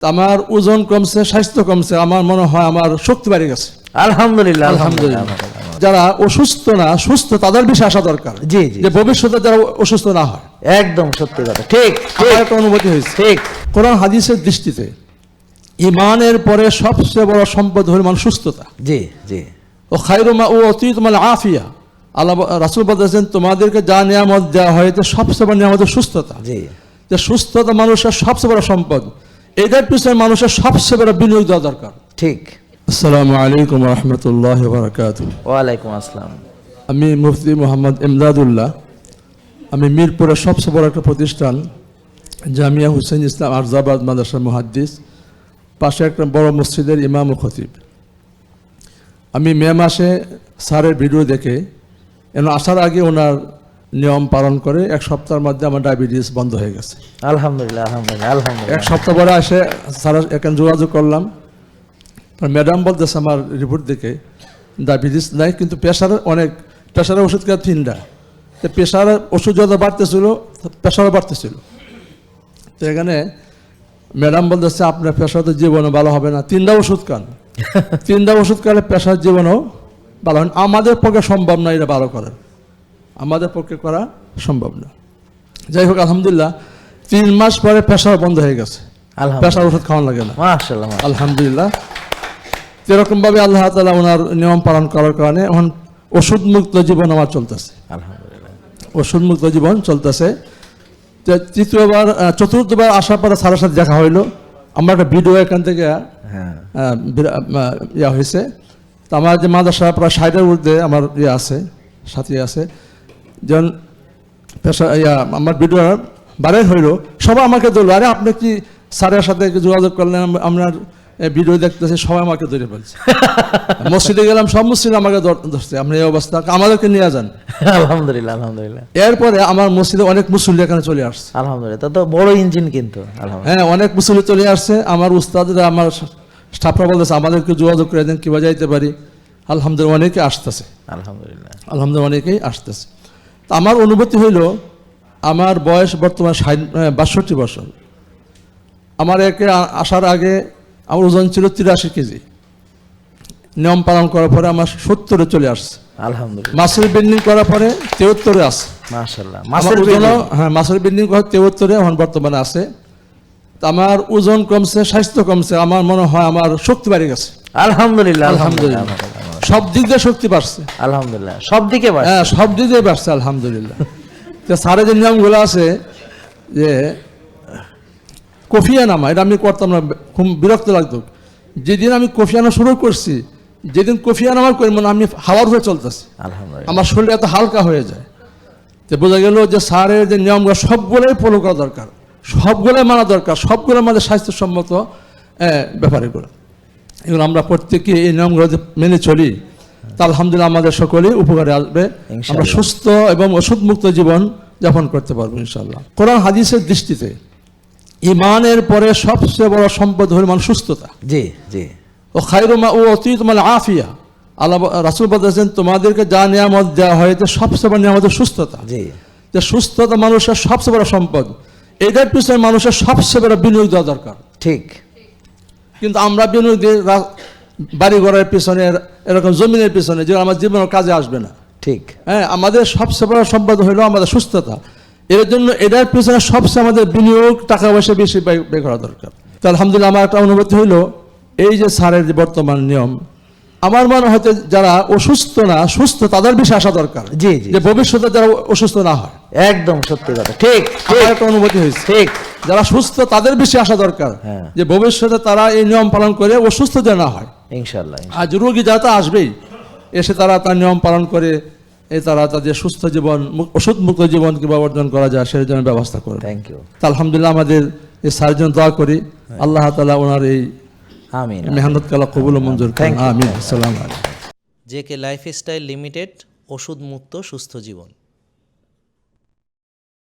আমার ওজন কমছে, স্বাস্থ্য কমছে, আমার মনে হয় আমার শক্তি বেড়ে গেছে। আলহামদুলিল্লাহ, আলহামদুলিল্লাহ। যারা অসুস্থ না সুস্থ তাদের বেশি আসা দরকার, জি জি, যে ভবিষ্যতে যারা অসুস্থ না হয়। একদম সত্যি কথা, ঠিক আমার একটা অনুভূতি হয়েছে, ঠিক। কোরআন হাদিসের দৃষ্টিতে ইমানের পরে সবচেয়ে বড় সম্পদ হল মানুষ সুস্থতা। জি জি, ও খায়রুমা ও অতীতমাল আফিয়া, আল্লাহ রাসূল বলেছেন তোমাদেরকে যা নিয়ামত দেওয়া হয়েছে সবচেয়ে বড় নিয়ামত সুস্থতা। জি, যে সুস্থতা মানুষের সবচেয়ে বড় সম্পদ, এটার পিছনে মানুষের সবচেয়ে বড় বিনিয়োগ দেওয়া দরকার। ঠিক। আসসালামু আলাইকুম ওয়া রাহমাতুল্লাহি ওয়া বারাকাতুহু। ওয়ালাইকুম আসসালাম। আমি মুফতি মোহাম্মদ ইমদাদুল্লাহ। আমি মিরপুরের সবচেয়ে বড় একটা প্রতিষ্ঠান জামিয়া হুসেইন ইসলাম আরজাবাদ মাদ্রাসা মুহাদ্দিস, পাশে একটা বড় মসজিদের ইমাম ও খতিব। আমি মে মাসে স্যারের ভিডিও দেখে আসার আগে ওনার নিয়ম পালন করে এক সপ্তাহের মধ্যে আমার ডায়াবেটিস বন্ধ হয়ে গেছে। আলহামদুলিল্লাহ, আলহামদুলিল্লাহ, আলহামদুলিল্লাহ। এক সপ্তাহ পরে এসে স্যার এখানে যোগাযোগ করলাম, ম্যাডাম বলতেছে আমার রিপোর্ট দেখে ডায়াবেটিস নাই, কিন্তু প্রেশারের ওষুধ খেয়ে 3টা, তো প্রেশারের ওষুধ যত বাড়তেছিল প্রেশারও বাড়তেছিল। তো এখানে ম্যাডাম বলতেছে আপনার প্রেশার তো জীবনও ভালো হবে না, 3টা ওষুধ খান। 3টা ওষুধ খেলে প্রেশার জীবনও ভালো হয় না। আমাদের পক্ষে সম্ভব না এটা ভালো করার, আমাদের পক্ষে করা সম্ভব না। যাই হোক আলহামদুলিল্লাহ 3 মাস পরে প্রেশার বন্ধ হয়ে গেছে, প্রেশার ওষুধ খাওয়ানো লাগে না। মাশাআল্লাহ, আলহামদুলিল্লাহ। এরকমভাবে আল্লাহ তাআলা ওনার নিয়ম পালন করার কারণে এখন ওষুধ মুক্ত জীবন আমার চলতেছে। আলহামদুলিল্লাহ, ওষুধ মুক্ত জীবন চলতেছে। চতুর্থবার আসার পরে স্যারের সাথে দেখা হইলো। আমার একটা ভিডিও এখান থেকে ইয়া হয়েছে। তো আমার যে মাদ্রাসা প্রায় 60-এর ঊর্ধ্বে আমার আছে, সাথী আছে, যেমন আমার ভিডিও বারে হইলো, সবাই আমাকে ধরলো, আরে আপনি কি স্যারের সাথে যোগাযোগ করলেন, আপনার ভিডিও দেখতেছে, সবাই আমাকে ধরে ফেলছে। মসজিদে গেলাম, সব মসজিদে আমাকে ধরছে, আপনি এই অবস্থা, আমাদেরকে নিয়ে যান। আলহামদুলিল্লাহ, আলহামদুলিল্লাহ। এরপরে আমার মসজিদে অনেক মুসল্লি এখানে চলে আসছে। আলহামদুলিল্লাহ, তা তো বড় ইঞ্জিন কিন্তু। হ্যাঁ, অনেক মুসল্লি চলে আসছে। আমার উস্তাদরা, আমার স্টাফরা বলতেছে আমাদেরকে যোগাযোগ করে দেন, কীভাবে যাইতে পারি। আলহামদুলিল্লাহ অনেকে আসতেছে, আলহামদুলিল্লাহ, আলহামদুলিল্লাহ অনেকেই আসতেছে। তো আমার অনুভূতি হইল, আমার বয়স বর্তমান 62 বছর। আমার একে আসার আগে আমার ওজন ছিল 83 কেজি। নিয়ম পালন করার পরে আমার 70-এ চলে আসছে। আলহামদুলিল্লাহ, মাসেল বিল্ডিং করার পরে 73-এ আছে। মাশাআল্লাহ, হ্যাঁ, মাসেল বিল্ডিং করার 73-এ এখন বর্তমানে আছে। তো আমার ওজন কমছে, স্বাস্থ্য কমছে, আমার মনে হয় আমার শক্তি বেড়ে গেছে। আলহামদুলিল্লাহ, আলহামদুলিল্লাহ। সব দিক দিয়ে শক্তি বাড়ছে। আলহামদুলিল্লাহ, সব দিকে হ্যাঁ, সব দিক দিয়ে বাড়ছে আলহামদুলিল্লাহ। তো স্যারের যে নিয়মগুলো আছে, যে কফি আনামা, এটা আমি করতাম না, খুব বিরক্ত লাগতো। যেদিন আমি কফি আনা শুরু করছি, যেদিন কফি আনামা করি, মানে আমি হাওয়ার হয়ে চলতেছি, আলহামদুলিল্লাহ, আমার শরীর এত হালকা হয়ে যায়। তো বোঝা গেল যে স্যারের যে নিয়মগুলো সবগুলোই ফলো করা দরকার, সবগুলোই মানা দরকার, সবগুলো আমাদের স্বাস্থ্যসম্মত ব্যাপার এগুলো আমরা প্রত্যেকে এই নিয়মগুলো মেনে চলি, তা আলহামদুলিল্লাহ আমাদের সকলেই উপকারে আসবে। আমরা সুস্থ এবং ওষুধ মুক্ত জীবন যাপন করতে পারবো ইনশাআল্লাহ। কোরআন হাদিসের দৃষ্টিতে ইমানের পরে সবচেয়ে বড় সম্পদ হল মানুষ সুস্থতা। জি জি, ও খায়রুমা ও অতীতমাল আফিয়া, আল্লাহ রাসূল বলেছেন তোমাদেরকে যা নিয়ামত দেওয়া হয়েছে সবচেয়ে বড় নিয়ামত সুস্থতা। জি, যে সুস্থতা মানুষের সবচেয়ে বড় সম্পদ, এটার পিছনে মানুষের সবচেয়ে বড় বিনিয়োগ দেওয়া দরকার। ঠিক। কিন্তু আমরা বিনিয়োগ দিই বাড়ি ঘরের পিছনে, এরকম জমিনের পিছনে, যে আমার জীবনের কাজে আসবে না। ঠিক। হ্যাঁ, আমাদের সবচেয়ে বড় সম্পদ হলো আমাদের সুস্থতা। এর জন্য এটার পিছনে সবচেয়ে আমাদের বিনিয়োগ, টাকা পয়সা বেশি ব্যয় করা দরকার। তো আলহামদুলিল্লাহ আমার একটা অনুভূতি হইলো, এই যে স্যারের যে বর্তমান নিয়ম, আমার মনে হয় যারা অসুস্থ না সুস্থ তাদের বেশি আসা দরকার। জি জি, যে ভবিষ্যতে যারা অসুস্থ না হয়। একদম সত্যি কথা, ঠিক। আমার একটা অনুভূতি হয়েছে, ঠিক। যারা সুস্থ তাদের বেশি আসা দরকার, যে ভবিষ্যতে তারা এই নিয়ম পালন করে অসুস্থ যেন না হয় ইনশাআল্লাহ। আজ রোগী যারা তা আসবেই, এসে তারা তার নিয়ম পালন করে তারা তাদের সুস্থ জীবন, ওষুধ মুক্ত জীবন কিভাবে অর্জন করা যায় সেই জন্য ব্যবস্থা করে। Thank you. আলহামদুলিল্লাহ আমাদের এই স্যারের দোয়া করি, আল্লাহ তাআলা ওনার এই আমিন মেহনত কালা কবুল ও মঞ্জুর করেন। আমিন। আসসালামু আলাইকুম। জেকে লাইফস্টাইল লিমিটেড, ওষুধ মুক্ত সুস্থ জীবন।